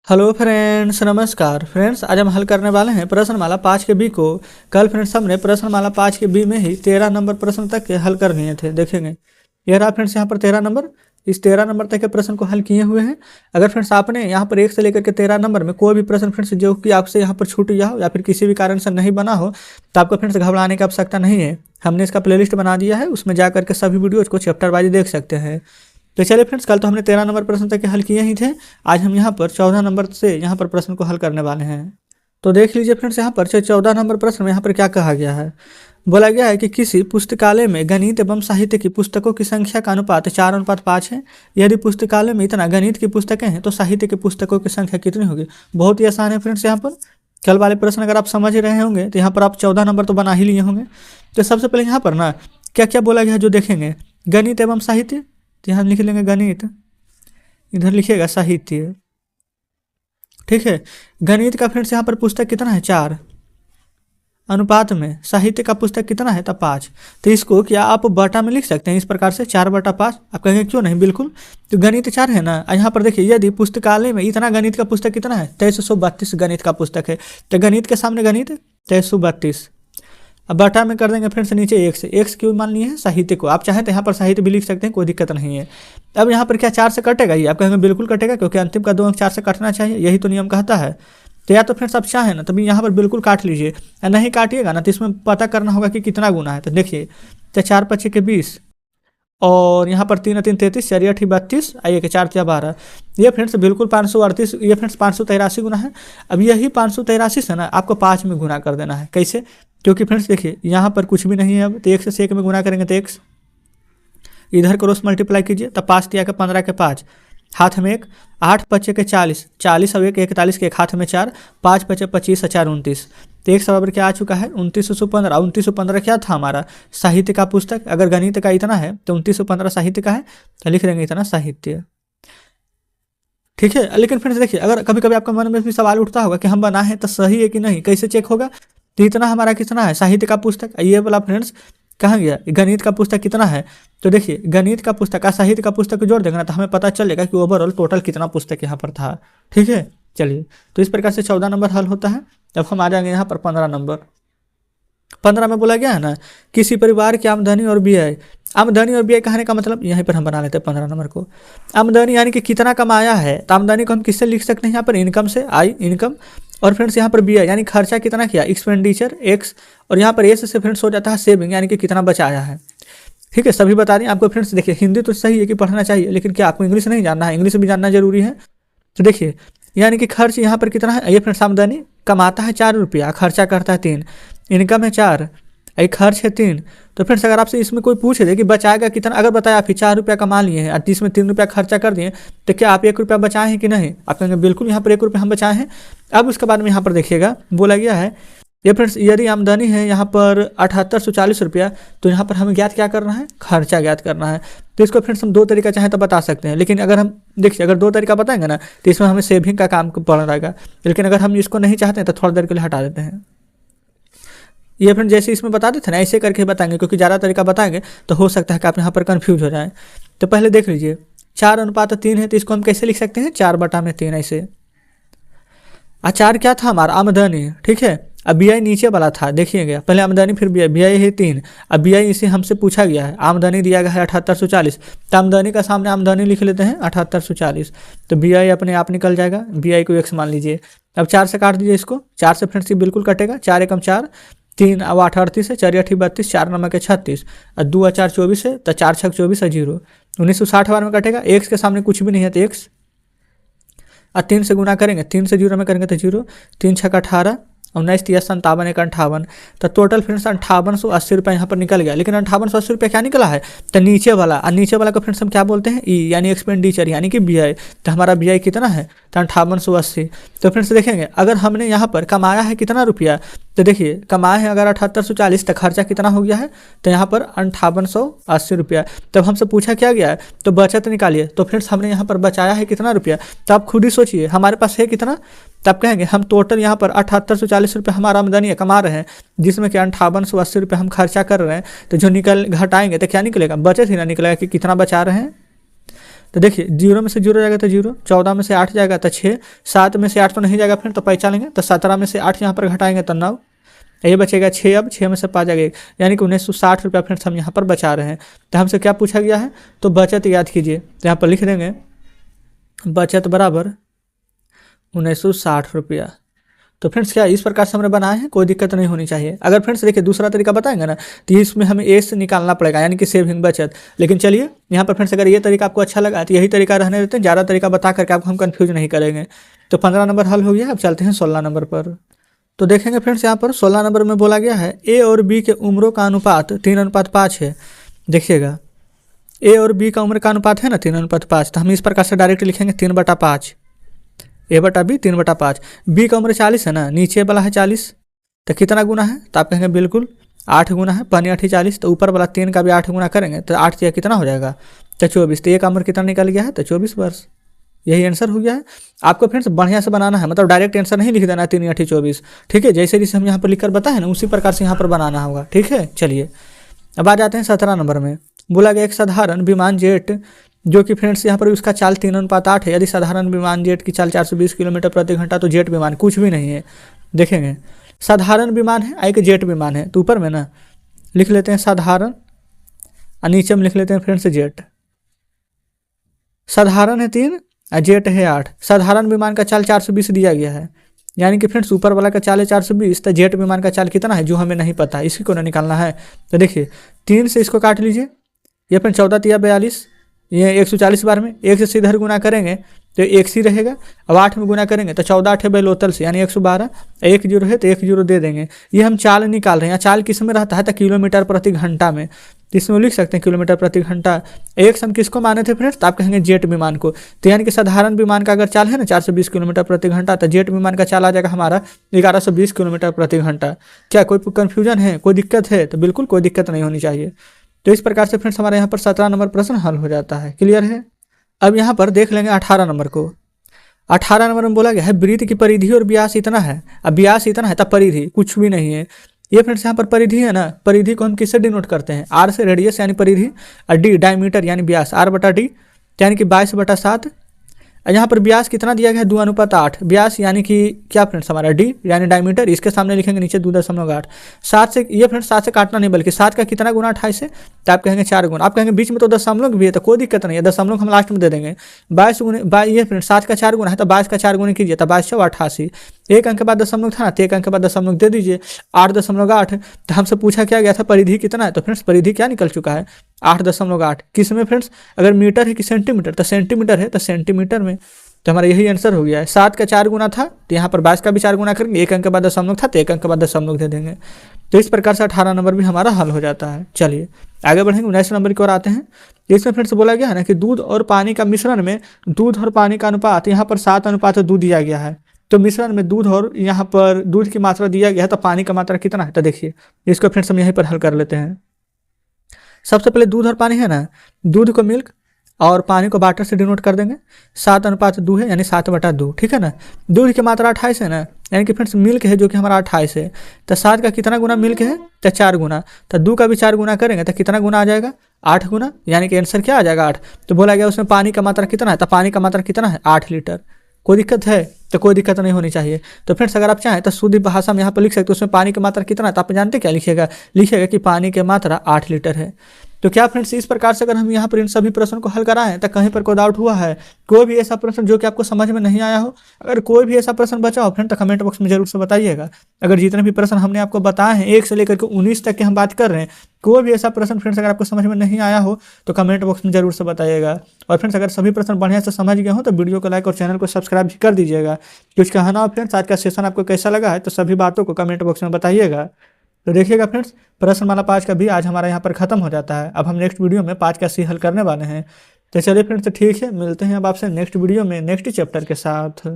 Hello friends, नमस्कार friends. आज हम हल करने वाले हैं प्रश्नमाला 5 के बी को। कल फ्रेंड्स हमने प्रश्नमाला 5 के बी में ही 13 नंबर प्रश्न तक के हल कर लिए थे। देखेंगे ये रहा फ्रेंड्स यहाँ पर 13 नंबर। इस 13 नंबर तक के प्रश्न को हल किए हुए हैं। अगर फ्रेंड्स आपने यहाँ पर 1 से लेकर के 13 नंबर में कोई भी प्रश्न फ्रेंड्स जो कि आपसे यहाँ पर छूट गया हो या फिर किसी भी कारण से नहीं बना हो तो आपको फ्रेंड्स घबराने की आवश्यकता नहीं है। हमने इसका प्लेलिस्ट बना दिया है, उसमें जा करके सभी वीडियोज को चैप्टर वाइज देख सकते हैं। तो चलिए फ्रेंड्स, कल तो हमने 13 नंबर प्रश्न तक के हल किए ही थे। आज हम यहाँ पर 14 नंबर से यहाँ पर प्रश्न को हल करने वाले हैं। तो देख लीजिए फ्रेंड्स, यहाँ पर 14 नंबर प्रश्न में यहाँ पर क्या कहा गया है। बोला गया है कि किसी पुस्तकालय में गणित एवं साहित्य की पुस्तकों की संख्या का अनुपात 4:5 है। यदि पुस्तकालय में इतना गणित की पुस्तकें हैं तो साहित्य की पुस्तकों की संख्या कितनी होगी। बहुत ही आसान है फ्रेंड्स। यहाँ पर कल वाले प्रश्न अगर आप समझ रहे होंगे तो यहाँ पर आप 14 नंबर तो बना ही लिए होंगे। तो सबसे पहले यहाँ पर ना क्या क्या बोला गया है जो देखेंगे। गणित एवं साहित्य, तो यहाँ लिख लेंगे गणित, इधर लिखिएगा साहित्य। ठीक है, गणित का फ्रेंड्स यहाँ पर पुस्तक कितना है 4 अनुपात में, साहित्य का पुस्तक कितना है तो 5। तो इसको क्या आप बटा में लिख सकते हैं इस प्रकार से 4/5। आप कहेंगे क्यों नहीं, बिल्कुल। तो गणित 4 है ना। यहाँ पर देखिए यदि पुस्तकालय में इतना गणित का पुस्तक कितना है 2332 गणित का पुस्तक है। तो गणित के सामने गणित 2332, अब बटा में कर देंगे फ्रेंड्स नीचे 1 से। 1 क्यों मान लिए हैं साहित्य को, आप चाहें तो यहाँ पर साहित्य भी लिख सकते हैं, कोई दिक्कत नहीं है। अब यहाँ पर क्या 4 से कटेगा ये, आप कहेंगे बिल्कुल कटेगा, क्योंकि अंतिम का 2 अंक 4 से कटना चाहिए, यही तो नियम कहता है। तो या तो फ्रेंड्स आप चाहें ना तभी यहाँ पर बिल्कुल काट लीजिए, या नहीं काटिएगा ना तो इसमें पता करना होगा कि कितना गुना है। तो देखिए 4 × 5 = 20, और यहाँ पर 3 × 3 = 33, 4 × 8 = 32, आइए 4 × 12, ये फ्रेंड्स बिल्कुल 538, ये फ्रेंड्स 583 गुना है। अब यही 583 से ना आपको 5 में गुना कर देना है। कैसे, क्योंकि फ्रेंड्स देखिए यहाँ पर कुछ भी नहीं है। अब तो 1 से 1 में गुना करेंगे तो x, इधर क्रॉस मल्टीप्लाई कीजिए तब 5 × 15 = 5, हाथ में 1, 8 × 5 = 40, 40 और 1 = 41 के एक हाथ में 4, 5 × 5 = 25, 4 × 29। तो एक बराबर क्या आ चुका है 2915। 2915 क्या था हमारा साहित्य का पुस्तक। अगर गणित का इतना है तो 2915 साहित्य का है, तो लिख देंगे इतना साहित्य। ठीक है, लेकिन फ्रेंड्स देखिए अगर कभी कभी आपका मन में भी सवाल उठता होगा कि हम बनाए तो सही है कि नहीं, कैसे चेक होगा। तो इतना हमारा कितना है साहित्य का पुस्तक, ये वाला फ्रेंड्स कहाँ गया गणित का पुस्तक कितना है। तो देखिए गणित का पुस्तक का साहित्य का पुस्तक को जोड़ देंगे ना तो हमें पता चलेगा कि ओवरऑल टोटल कितना पुस्तक यहाँ पर था। ठीक है, चलिए तो इस प्रकार से 14 नंबर हल होता है। अब हम आ जाएंगे यहाँ पर 15 नंबर। 15 में बोला गया है ना किसी परिवार की आमदनी और व्यय। आमदनी और व्यय कहने का मतलब यहीं पर हम बना लेते हैं 15 नंबर को। आमदनी यानी कि कितना कमाया है, तो आमदनी को हम किससे लिख सकते हैं यहाँ पर इनकम से, आई इनकम। और फ्रेंड्स यहाँ पर व्यय यानी खर्चा कितना किया, एक्सपेंडिचर एक्स। और यहाँ पर एस से फ्रेंड्स हो जाता है सेविंग यानी कि कितना बचाया है। ठीक है, सभी बता दें आपको फ्रेंड्स। देखिए हिंदी तो सही है कि पढ़ना चाहिए, लेकिन क्या आपको इंग्लिश नहीं जानना है, इंग्लिश भी जानना जरूरी है। तो देखिए यानी कि खर्च यहाँ पर कितना है, ये फ्रेंड्स आमदनी कमाता है 4 रुपया, खर्चा करता है 3, इनकम है 4, एक खर्च है 3। तो फ्रेंड्स अगर आपसे इसमें कोई पूछे दे कि बचाएगा कितना, अगर बताया आप 4 रुपया कमा लिए हैं और इसमें 3 रुपया खर्चा कर दिए, तो क्या आप 1 रुपया बचाए हैं कि नहीं। आप कहेंगे बिल्कुल यहाँ पर 1 रुपया हम बचाए हैं। अब उसके बाद में यहाँ पर देखिएगा बोला गया है ये फ्रेंड्स यदि आमदनी है यहाँ पर 7840 रुपया, तो यहाँ पर हमें ज्ञात क्या करना है, खर्चा ज्ञात करना है। तो इसको फ्रेंड्स हम 2 तरीका चाहें तो बता सकते हैं, लेकिन अगर हम देखिए अगर 2 तरीका बताएंगे ना तो इसमें हमें सेविंग का काम पड़ रहेगा। लेकिन अगर हम इसको नहीं चाहते हैं तो थोड़ा देर के लिए हटा देते हैं। ये फ्रेंड जैसे इसमें बता देते हैं ना ऐसे करके बताएंगे, क्योंकि ज़्यादा तरीका बताएंगे तो हो सकता है कि आप यहाँ पर कन्फ्यूज हो जाए। तो पहले देख लीजिए 4:3 है, तो इसको हम कैसे लिख सकते हैं 4/3 ऐसे। 4 क्या था हमारा आमदनी। ठीक है, अब बीआई नीचे वाला था, देखिएगा पहले आमदनी फिर बीआई, बीआई है 3। अब बीआई इसे हमसे पूछा गया है, आमदनी दिया गया है 7840, तो आमदनी का सामने आमदनी लिख लेते हैं 7840। तो बीआई अपने आप निकल जाएगा, बीआई को x मान लीजिए। अब 4 से काट दीजिए इसको, 4 से फ्रेंड्स बिल्कुल कटेगा, 4 × 4 = 3, अब 8 × 38 है, 4 × 8 = 32, 4 × 9 = 36, और 2 × 4 = 24 है, तो 4 × 6 = 24 है 0। 1960 बार में कटेगा, x के सामने कुछ भी नहीं है तो x, और 3 से गुना करेंगे, 3 से 0 में करेंगे तो 0, 3 × 6 = 18, 19 × 3 = 57, 1 × 58। तो टोटल फ्रेंड्स 5880 रुपये यहाँ पर निकल गया। लेकिन 5880 रुपये क्या निकला है तो नीचे वाला, और नीचे वाला को फ्रेंड्स हम क्या बोलते हैं ई यानी एक्सपेंडिचर यानी कि बीआई। तो हमारा बीआई कितना है तो 5880। तो फ्रेंड्स देखेंगे अगर हमने यहाँ पर कमाया है कितना रुपया, तो देखिए कमाए हैं अगर 7840, तो खर्चा कितना हो गया है तो यहाँ पर 5880 रुपया। तब हमसे पूछा क्या गया है तो बचत निकालिए। तो फ्रेंड्स हमने यहाँ पर बचाया है कितना रुपया, तो आप खुद ही सोचिए हमारे पास है कितना। तब कहेंगे हम टोटल यहाँ पर 7840 रुपये हमारा आमदनी है कमा रहे हैं, जिसमें कि 5880 रुपये हम खर्चा कर रहे हैं। तो जो घटाएंगे तो क्या निकलेगा, बचत ही ना निकलेगा कि कितना बचा रहे हैं। तो देखिए 0 में से 0 जाएगा तो 0, 14 में से 8 जाएगा तो 6, 7 में से 8 तो नहीं जाएगा फ्रेंड तो पहचानेंगे, तो 17 में से 8 यहाँ पर घटाएंगे तो 9, ये बचेगा 6। अब 6 में से 5 जाएगा 1, यानी कि 1960 रुपया फ्रेंड्स हम यहाँ पर बचा रहे हैं। तो हमसे क्या पूछा गया है, तो बचत याद कीजिए, तो यहाँ पर लिख देंगे बचत बराबर 1960 रुपया। तो फ्रेंड्स क्या इस प्रकार से हमने बनाए हैं, कोई दिक्कत नहीं होनी चाहिए। अगर फ्रेंड्स देखिए दूसरा तरीका बताएंगे ना, तो इसमें हमें ए से निकालना पड़ेगा, यानी कि सेविंग बचत। लेकिन चलिए यहाँ पर फ्रेंड्स अगर ये तरीका आपको अच्छा लगा तो यही तरीका रहने देते हैं, ज़्यादा तरीका बता करके आपको हम कन्फ्यूज नहीं करेंगे। तो 15 नंबर हल हो गया। अब चलते हैं 16 नंबर पर। तो देखेंगे फ्रेंड्स यहाँ पर 16 नंबर में बोला गया है ए और बी के उम्रों का अनुपात 3:5 है। देखिएगा ए और बी का उम्र का अनुपात है ना 3:5, तो हम इस प्रकार से डायरेक्ट लिखेंगे 3/5, ए बटा बी 3/5। बी का उम्र 40 है ना, नीचे वाला है 40, तो कितना गुना है, तो आप कहेंगे बिल्कुल 8 गुना है, 40, तो ऊपर वाला 3 का भी 8 गुना करेंगे तो 8 या कितना हो जाएगा, तो 24। तो ए का उम्र कितना निकल गया है, तो 24 वर्ष। यही आंसर हो गया है। आपको फ्रेंड्स बढ़िया से बनाना है, मतलब डायरेक्ट आंसर नहीं लिख देना 3 × 24, ठीक है। जैसे जैसे हम यहाँ पर लिखकर बताए ना उसी प्रकार से यहाँ पर बनाना होगा, ठीक है। चलिए अब आ जाते हैं 17 नंबर में। बोला गया एक साधारण विमान जेट जो कि फ्रेंड्स यहाँ पर उसका चाल 3:8 है। यदि साधारण विमान जेट की चाल 420 किलोमीटर प्रति घंटा तो जेट विमान कुछ भी नहीं है। देखेंगे साधारण विमान है, एक जेट विमान है, तो ऊपर में ना लिख लेते हैं साधारण और नीचे में लिख लेते हैं फ्रेंड्स जेट। साधारण है 3 और जेट है 8। साधारण विमान का चाल 420 दिया गया है, यानी कि फ्रेंड्स ऊपर वाला का चाल है 420, तो जेट विमान का चाल कितना है जो हमें नहीं पता, इसी को ना निकालना है। तो देखिए 3 से इसको काट लीजिए, ये फ्रेंड 14 × 42, ये 140 बार में 1 से सीधे गुना करेंगे तो 1 सी रहेगा। अब 8 में गुना करेंगे तो 14 8 बेलोतल से यानी 112, 1 जीरो है तो 1 जीरो दे देंगे। ये हम चाल निकाल रहे हैं, चाल किस में रहता है, तो किलोमीटर प्रति घंटा में, तो इसमें लिख सकते हैं किलोमीटर प्रति घंटा। एक हम किसको माने थे फ्रेंड्स, तो आप कहेंगे जेट विमान को। तो यानी कि साधारण विमान का अगर चाल है ना 420 किलोमीटर प्रति घंटा, तो जेट विमान का चाल आ जाएगा हमारा 1120 किलोमीटर प्रति घंटा। क्या कोई कन्फ्यूजन है, कोई दिक्कत है, तो बिल्कुल कोई दिक्कत नहीं होनी चाहिए। तो इस प्रकार से फ्रेंड्स हमारे यहाँ पर 17 नंबर प्रश्न हल हो जाता है। क्लियर है। अब यहाँ पर देख लेंगे 18 नंबर को। 18 नंबर में बोला गया है वृत्त की परिधि और व्यास इतना है। अब व्यास इतना है तब परिधि कुछ भी नहीं है। ये फ्रेंड्स यहाँ पर परिधि है ना, परिधि को हम किससे डिनोट करते हैं, आर से, रेडियस यानी परिधि, और डी डायमीटर यानी व्यास, r/d यानी कि 22/7। यहाँ पर व्यास कितना दिया गया है 2:8। व्यास यानी कि क्या फ्रेंड्स हमारा डी यानी डायमीटर, इसके सामने लिखेंगे नीचे 2.8। 7 से ये फ्रेंड्स 7 से काटना नहीं बल्कि 7 का कितना गुना 28 है, तो आप कहेंगे 4 गुना। आप कहेंगे बीच में तो दशमलव भी है तो कोई दिक्कत नहीं है, दशमलव हम लास्ट में दे देंगे। 22 गुने ये फ्रेंड्स 7 का 4 गुना है तो 22 का 4 गुना कीजिए तो 22 × 88। 1 अंक के बाद दशमलव था ना, तो 1 अंक के बाद दशमलव दे दीजिए 8.8। तो हमसे पूछा क्या गया था परिधि कितना है, तो फ्रेंड्स परिधि क्या निकल चुका है 8.8। किस में फ्रेंड्स, अगर मीटर है कि सेंटीमीटर, तो सेंटीमीटर है तो सेंटीमीटर में। तो हमारा यही आंसर हो गया है। 7 का 4 गुना था तो यहाँ पर 22 का भी 4 गुना करेंगे, 1 अंक के बाद दशमलव था तो 1 अंक के बाद दशमलव दे देंगे। तो इस प्रकार से 18 नंबर भी हमारा हल हो जाता है। चलिए आगे बढ़ेंगे 19 नंबर की ओर आते हैं। इसमें फ्रेंड्स बोला गया है ना कि दूध और पानी का मिश्रण में दूध और पानी का अनुपात यहाँ पर 7:2 दिया गया है। तो मिश्रण में दूध और यहाँ पर दूध की मात्रा दिया गया है, तो पानी का मात्रा कितना है, तो देखिए इसको फ्रेंड्स हम यहीं पर हल कर लेते हैं। सबसे पहले दूध और पानी है ना, दूध को मिल्क और पानी को वाटर से डिनोट कर देंगे। 7:2 है यानी 7/2, ठीक है ना। दूध की मात्रा 28 है ना, यानी कि फ्रेंड्स मिल्क है जो कि हमारा 28 है, तो 7 का कितना गुना मिल्क है, तो 4 गुना। तो 2 का भी 4 गुना करेंगे तो कितना गुना आ जाएगा 8 गुना, यानी कि आंसर क्या आ जाएगा 8। तो बोला गया उसमें पानी का मात्रा कितना है, तो पानी का मात्रा कितना है 8 लीटर। कोई दिक्कत है, तो कोई दिक्कत नहीं होनी चाहिए। तो फ्रेंड्स अगर आप चाहें तो शुद्ध भाषा में यहाँ पर लिख सकते हो उसमें पानी की मात्रा कितना है, तो आप जानते क्या लिखिएगा कि पानी की मात्रा 8 लीटर है। तो क्या फ्रेंड्स इस प्रकार से अगर हम यहाँ पर इन सभी प्रश्नों को हल कराएं तो कहीं पर कोई डाउट हुआ है, कोई भी ऐसा प्रश्न जो कि आपको समझ में नहीं आया हो, अगर कोई भी ऐसा प्रश्न बचा हो फ्रेंड तो कमेंट बॉक्स में जरूर से बताइएगा। अगर जितने भी प्रश्न हमने आपको बताए हैं 1 से लेकर के 19 तक की हम बात कर रहे हैं, कोई भी ऐसा प्रश्न फ्रेंड्स अगर आपको समझ में नहीं आया हो तो कमेंट बॉक्स में जरूर से बताइएगा। और फ्रेंड्स अगर सभी प्रश्न बढ़िया से समझ गए हो तो वीडियो को लाइक और चैनल को सब्सक्राइब भी कर दीजिएगा। कुछ कहना हो फ्रेंड्स, आज का सेशन आपको कैसा लगा है तो सभी बातों को कमेंट बॉक्स में बताइएगा। तो देखिएगा फ्रेंड्स प्रश्नमाला 5 का भी आज हमारा यहाँ पर खत्म हो जाता है। अब हम नेक्स्ट वीडियो में 5 का सी हल करने वाले हैं। तो चलिए फ्रेंड्स ठीक है, मिलते हैं अब आपसे नेक्स्ट वीडियो में नेक्स्ट चैप्टर के साथ।